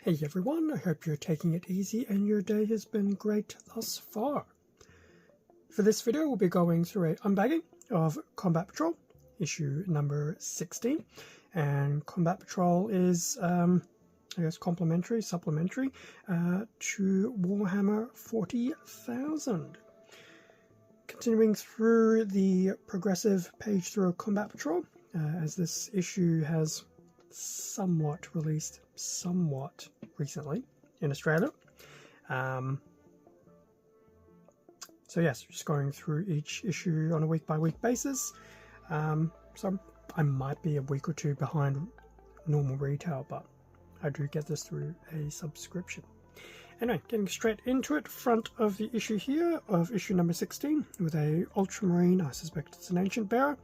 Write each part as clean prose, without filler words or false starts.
Hey everyone, I hope you're taking it easy and your day has been great thus far. For this video we'll be going through a unbagging of Combat Patrol, issue number 16. And Combat Patrol is, I guess, supplementary to Warhammer 40,000. Continuing through the progressive page through Combat Patrol, as this issue has somewhat released somewhat recently in Australia. So yes, just going through each issue on a week-by-week basis. So I might be a week or two behind normal retail, but I do get this through a subscription. Anyway, getting straight into it, front of the issue here of issue number 16 with a Ultramarine, I suspect it's an Ancient Bearer,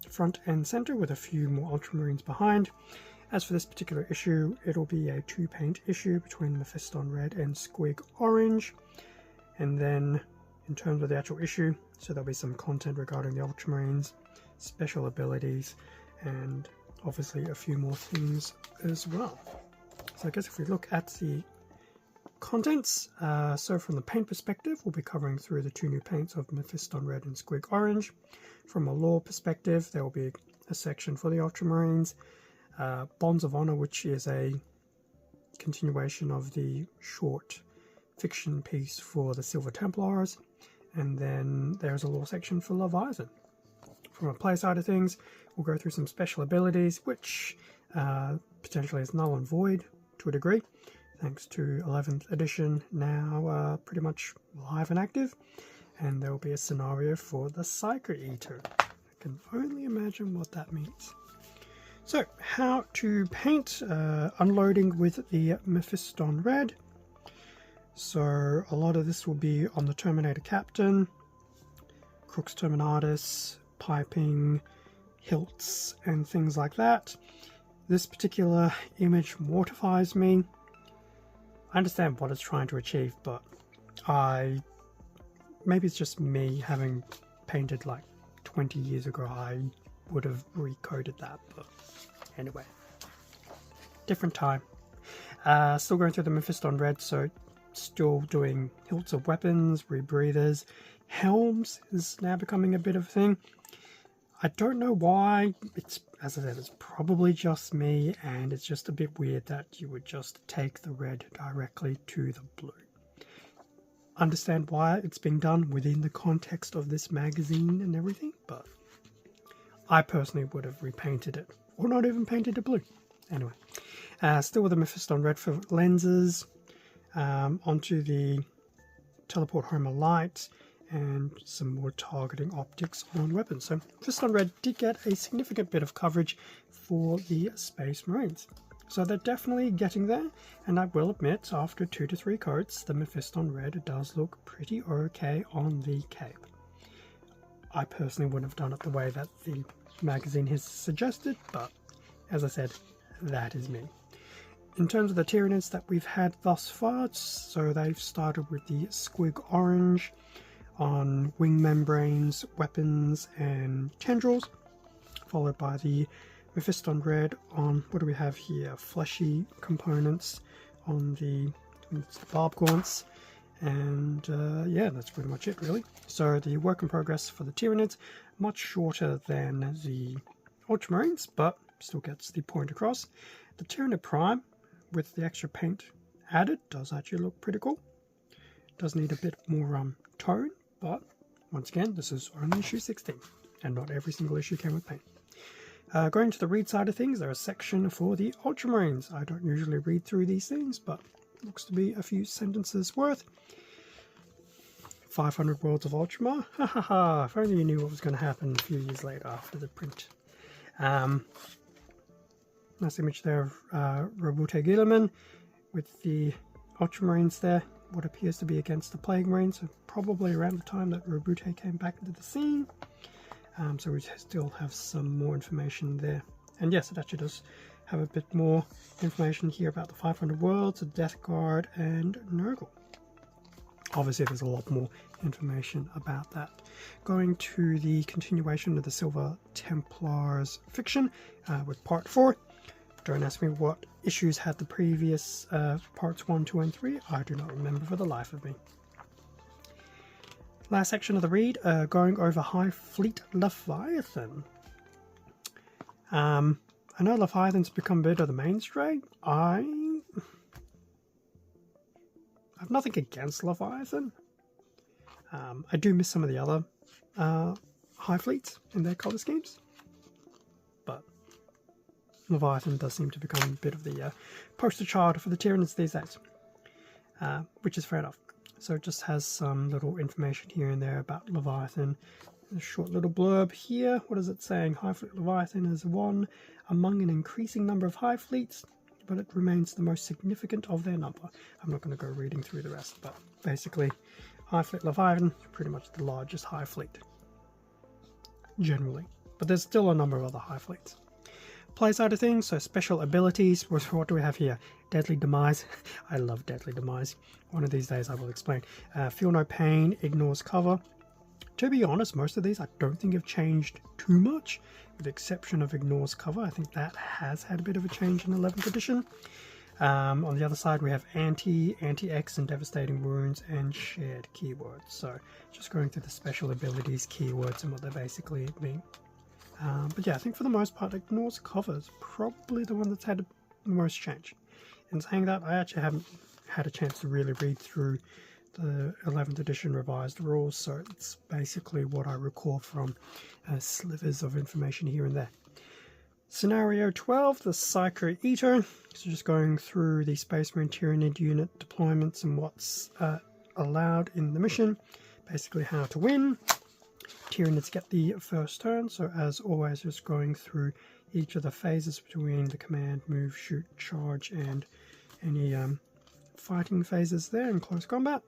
front and center with a few more Ultramarines behind. As for this particular issue, it'll be a 2-paint issue between Mephiston Red and Squig Orange. And then in terms of the actual issue, so there'll be some content regarding the Ultramarines, special abilities, and obviously a few more things as well. So I guess if we look at the contents, so from the paint perspective, we'll be covering through the 2 new paints of Mephiston Red and Squig Orange. From a lore perspective, there will be a section for the Ultramarines, Bonds of Honor, which is a continuation of the short fiction piece for the Silver Templars, and then there's a lore section for Leviathan. From a play side of things, we'll go through some special abilities, which potentially is null and void to a degree, thanks to 11th edition now pretty much live and active, and there will be a scenario for the Psycho Eater. I can only imagine what that means. So, how to paint, unloading with the Mephiston Red. So, a lot of this will be on the Terminator Captain, Crux Terminatus, piping, hilts, and things like that. This particular image mortifies me. I understand what it's trying to achieve, but maybe it's just me having painted like 20 years ago, I would have recoded that, but anyway, different time. Still going through the Mephiston Red, so still doing hilts of weapons, rebreathers, helms is now becoming a bit of a thing. I don't know why. It's, as I said, it's probably just me, and it's just a bit weird that you would just take the red directly to the blue. Understand why it's being done within the context of this magazine and everything, but I personally would have repainted it, or not even painted it blue. Anyway, still with the Mephiston Red for lenses, onto the Teleport Homer Light, and some more targeting optics on weapons. So Mephiston Red did get a significant bit of coverage for the Space Marines. So they're definitely getting there, and I will admit, after 2 to 3 coats, the Mephiston Red does look pretty okay on the cape. I personally wouldn't have done it the way that the magazine has suggested, but as I said, that is me. In terms of the Tyranids that we've had thus far, so they've started with the Squig Orange on wing membranes, weapons, and tendrils, followed by the Mephiston Red on, what do we have here, fleshy components on the barb gaunts, and yeah, that's pretty much it really. So the work in progress for the Tyranids, much shorter than the Ultramarines, but still gets the point across. The Tyranid Prime, with the extra paint added, does actually look pretty cool. Does need a bit more tone, but once again, this is only issue 16, and not every single issue came with paint. Going to the read side of things, there's a section for the Ultramarines. I don't usually read through these things, but looks to be a few sentences worth. 500 Worlds of Ultramar. Ha ha ha! If only you knew what was going to happen a few years later after the print. Nice image there of Robute Guilliman with the Ultramarines there. What appears to be against the Plague Marines, so probably around the time that Robute came back into the scene. So we still have some more information there. And yes, it actually does have a bit more information here about the 500 Worlds, the Death Guard, and Nurgle. Obviously, there's a lot more information about that. Going to the continuation of the Silver Templars fiction with part 4. Don't ask me what issues had the previous parts 1, 2, and 3. I do not remember for the life of me. Last section of the read, going over High Fleet Leviathan. I know Leviathan's become a bit of the mainstay. I have nothing against Leviathan. I do miss some of the other High Fleets in their colour schemes. But Leviathan does seem to become a bit of the poster child for the Tyranids these days. Which is fair enough. So it just has some little information here and there about Leviathan. A short little blurb here. What is it saying? High Fleet Leviathan is one among an increasing number of High Fleets, but it remains the most significant of their number. I'm not going to go reading through the rest, but basically High Fleet Leviathan is pretty much the largest High Fleet. Generally. But there's still a number of other High Fleets. Play side of things, so special abilities. What do we have here? Deadly Demise. I love Deadly Demise. One of these days I will explain. Feel No Pain, Ignores Cover. To be honest, most of these I don't think have changed too much, with the exception of Ignores Cover. I think that has had a bit of a change in 11th edition. On the other side we have Anti-X, and Devastating Wounds, and Shared Keywords. So just going through the special abilities, keywords, and what they basically mean. But yeah, I think for the most part, Ignores Cover is probably the one that's had the most change. In saying that, I actually haven't had a chance to really read through the 11th edition revised rules, so it's basically what I recall from slivers of information here and there. Scenario 12, the Psycho Eater. So just going through the Space Marine Tyranid unit deployments and what's allowed in the mission. Basically how to win. Tyranids get the first turn, so as always just going through each of the phases between the command, move, shoot, charge, and any fighting phases there in close combat.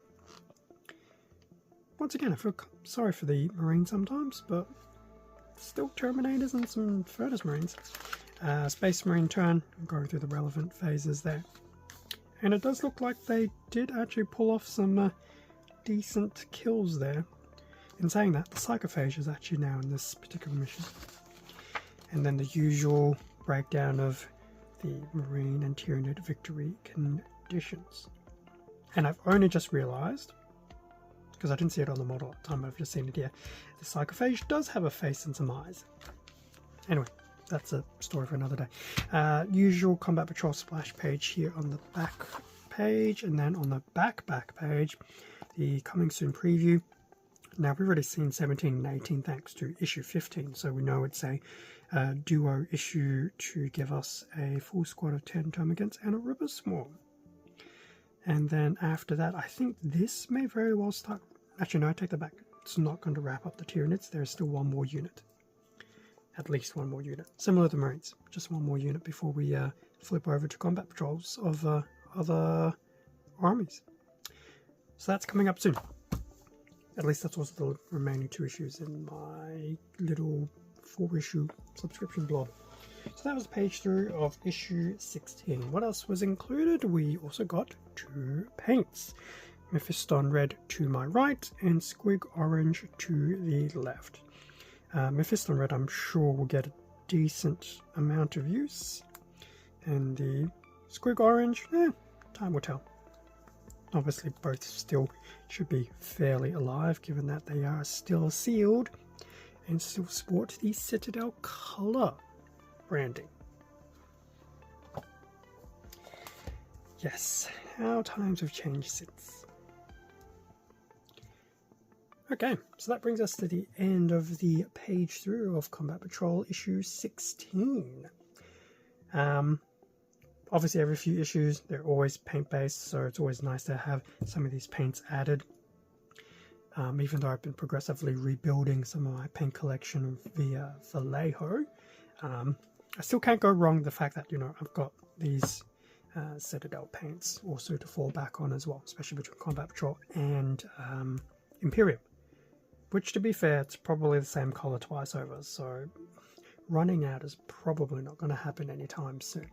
Once again, I feel sorry for the Marines sometimes, but still Terminators and some Furnace Marines. Space Marine turn, going through the relevant phases there. And it does look like they did actually pull off some decent kills there. In saying that, the Psychophage is actually now in this particular mission. And then the usual breakdown of the Marine and Tyranid victory conditions. And I've only just realised, because I didn't see it on the model at the time, I've just seen it here, the Psychophage does have a face and some eyes. Anyway, that's a story for another day. Usual Combat Patrol splash page here on the back page, and then on the back page, the Coming Soon preview. Now, we've already seen 17 and 18 thanks to issue 15, so we know it's a duo issue to give us a full squad of 10 Termagants and a River Swarm. And then after that, I think this may very well start... Actually, no, I take that back. It's not going to wrap up the Tyranids. There's still one more unit. At least one more unit. Similar to the Marines. Just one more unit before we flip over to combat patrols of other armies. So that's coming up soon. At least that's also the remaining 2 issues in my little 4-issue subscription blog. So that was page through of issue 16. What else was included? We also got 2 paints. Mephiston Red to my right and Squig Orange to the left. Mephiston Red I'm sure will get a decent amount of use. And the Squig Orange, time will tell. Obviously both still should be fairly alive, given that they are still sealed and still sport the Citadel colour branding. Yes, how times have changed since. Okay, so that brings us to the end of the page through of Combat Patrol issue 16. Obviously every few issues they're always paint based, so it's always nice to have some of these paints added. Even though I've been progressively rebuilding some of my paint collection via Vallejo, I still can't go wrong with the fact that, you know, I've got these Citadel paints also to fall back on as well, especially between Combat Patrol and Imperium, which, to be fair, it's probably the same colour twice over, so running out is probably not going to happen anytime soon.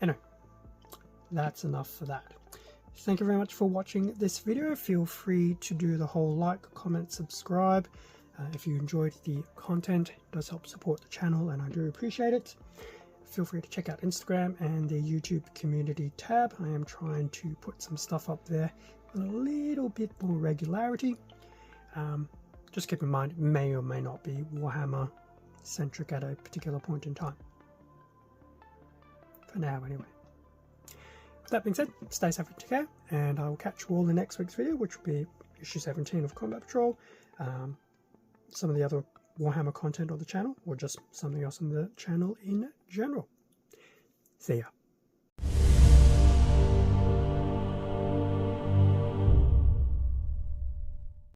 Anyway, that's enough for that. Thank you very much for watching this video. Feel free to do the whole like, comment, subscribe. If you enjoyed the content, it does help support the channel and I do appreciate it. feel free to check out Instagram and the YouTube community tab. I am trying to put some stuff up there with a little bit more regularity. Just keep in mind, it may or may not be Warhammer centric at a particular point in time. For now, anyway. With that being said, stay safe and take care, and I will catch you all in next week's video, which will be issue 17 of Combat Patrol, some of the other Warhammer content on the channel, or just something else on the channel in general. See ya.